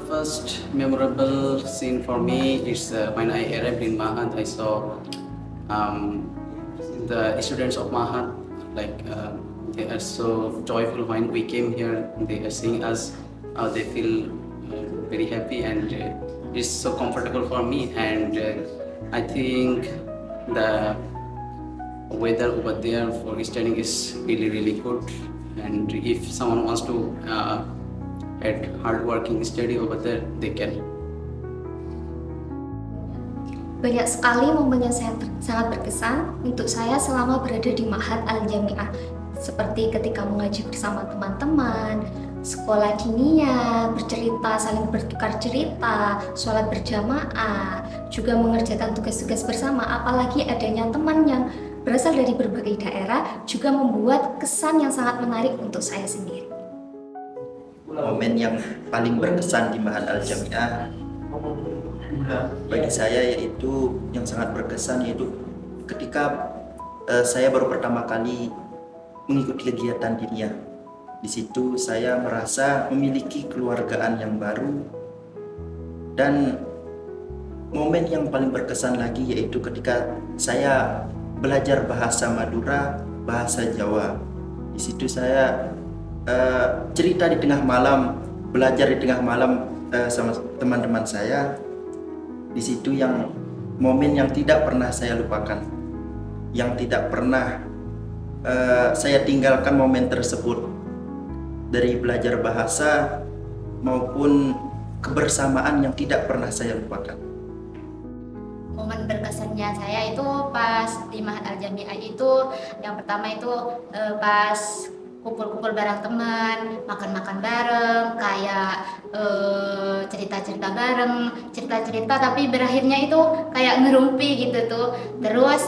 first memorable scene for me is when I arrived in Mahat. I saw um, the students of Mahat, like they are so joyful when we came here. They are seeing us. They feel very happy, and it's so comfortable for me. And I think the weather over there for studying is really good. And if someone wants to at hard working study over there, they can. Banyak sekali momen yang sangat berkesan untuk saya selama berada di Mahat Al-Jamiah, seperti ketika mengaji bersama teman-teman, sekolah dinia, bercerita, saling bertukar cerita, sholat berjamaah, juga mengerjakan tugas-tugas bersama. Apalagi adanya teman yang berasal dari berbagai daerah juga membuat kesan yang sangat menarik untuk saya sendiri. Momen yang paling berkesan di Mahat Al-Jamiah bagi saya yaitu yang sangat berkesan yaitu ketika saya baru pertama kali mengikuti kegiatan diniyah. Di situ saya merasa memiliki keluargaan yang baru, dan momen yang paling berkesan lagi yaitu ketika saya belajar bahasa Madura, bahasa Jawa. Di situ saya cerita di tengah malam, belajar di tengah malam sama teman-teman saya. Di situ yang momen yang tidak pernah saya lupakan, yang tidak pernah saya tinggalkan momen tersebut, dari belajar bahasa maupun kebersamaan yang tidak pernah saya lupakan. Momen berkesannya saya itu pas di Mahat Al-Jamiah itu, yang pertama itu pas kumpul-kumpul bareng teman, makan-makan bareng, kayak cerita-cerita bareng, cerita-cerita tapi berakhirnya itu kayak ngerumpi gitu tuh. Terus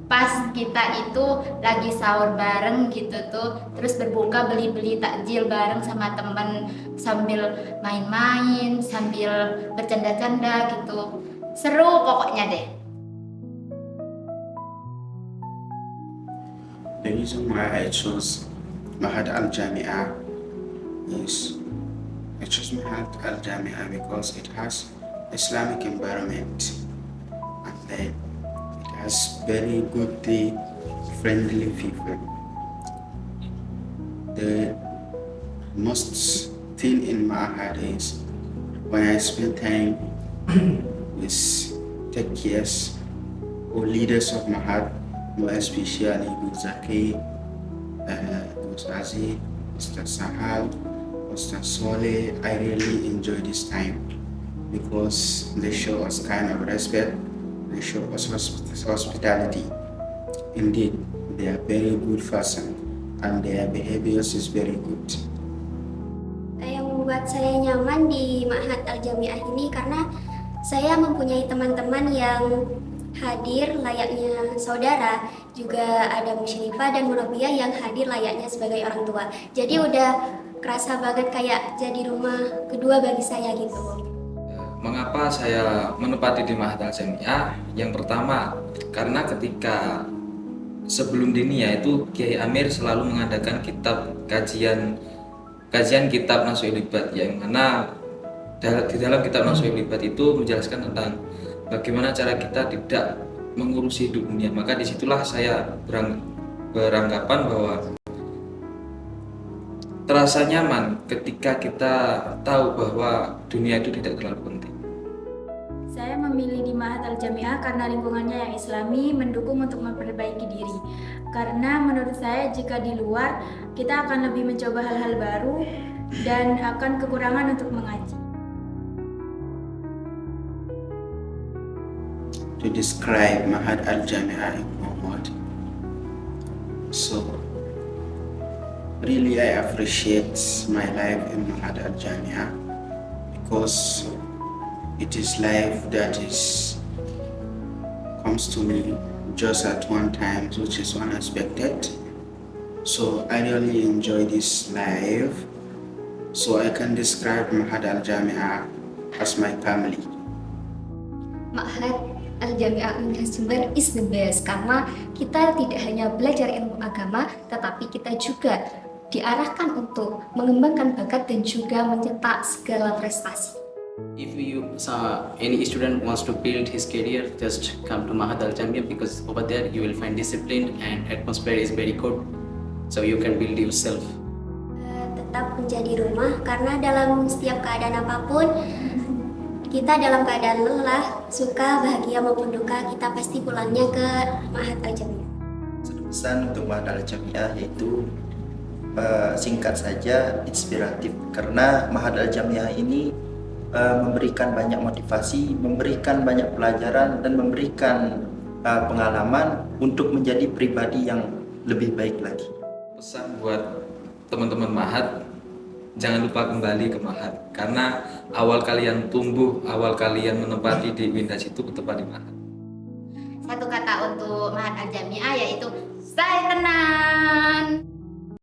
pas kita itu lagi sahur bareng gitu tuh, terus berbuka beli-beli takjil bareng sama teman sambil main-main, sambil bercanda-canda gitu. Seru pokoknya deh. The reason why I chose Mahat Al-Jamiah is I chose Mahat Al-Jamiah because it has Islamic environment, and then it has very good, friendly people. The most thing in Mahat is when I spend time with techies or leaders of Mahat, more especially with Zaki, with Aziz, Ustaz Sahal, Ustaz Soleh. I really enjoy this time because they show us kind of respect, they show us hospitality. Indeed, they are very good person and their behaviors is very good. Yang membuat saya nyaman di Mahat Al-Jamiah ini karena saya mempunyai teman-teman yang hadir layaknya saudara, juga ada musyrifah dan murabbiyah yang hadir layaknya sebagai orang tua. Jadi udah kerasa banget kayak jadi rumah kedua bagi saya gitu. Mengapa saya menempati di Mahat Al-Jamiah? Yang pertama, karena ketika sebelum diniyah itu Kiai Amir selalu mengadakan kajian kitab Nasuhul Ibad, yang mana di dalam kitab Nasuhul Ibad itu menjelaskan tentang bagaimana cara kita tidak mengurusi hidup dunia. Maka disitulah saya beranggapan bahwa terasa nyaman ketika kita tahu bahwa dunia itu tidak terlalu penting. Saya memilih di Mahat Al-Jamiah karena lingkungannya yang islami, mendukung untuk memperbaiki diri. Karena menurut saya jika di luar kita akan lebih mencoba hal-hal baru dan akan kekurangan untuk mengaji. To describe Mahat Al-Jamiah in one word, so really I appreciate my life in Mahat Al-Jamiah because it is life that comes to me just at one time, which is unexpected. So I really enjoy this life, so I can describe Mahat Al-Jamiah as my family. Mahat Al-Jamiah Unisha Jember is the best karena kita tidak hanya belajar ilmu agama, tetapi kita juga diarahkan untuk mengembangkan bakat dan juga mencetak segala prestasi. If any student wants to build his career, just come to Mahad Al Jamia, because over there you will find discipline and atmosphere is very good, so you can build yourself. Tetap menjadi rumah, karena dalam setiap keadaan apapun, kita dalam keadaan lelah, suka, bahagia maupun duka, kita pasti pulangnya ke Mahad Al Jamia. Pesan untuk Mahad Al Jamiah yaitu singkat saja, inspiratif, karena Mahad Al Jamiah ini memberikan banyak motivasi, memberikan banyak pelajaran, dan memberikan pengalaman untuk menjadi pribadi yang lebih baik lagi. Pesan buat teman-teman Mahad, jangan lupa kembali ke Mahad, karena awal kalian tumbuh, awal kalian menempati di Windas itu bertempat di Mahad. Satu kata untuk Mahad Al Jamiah yaitu saya tenang.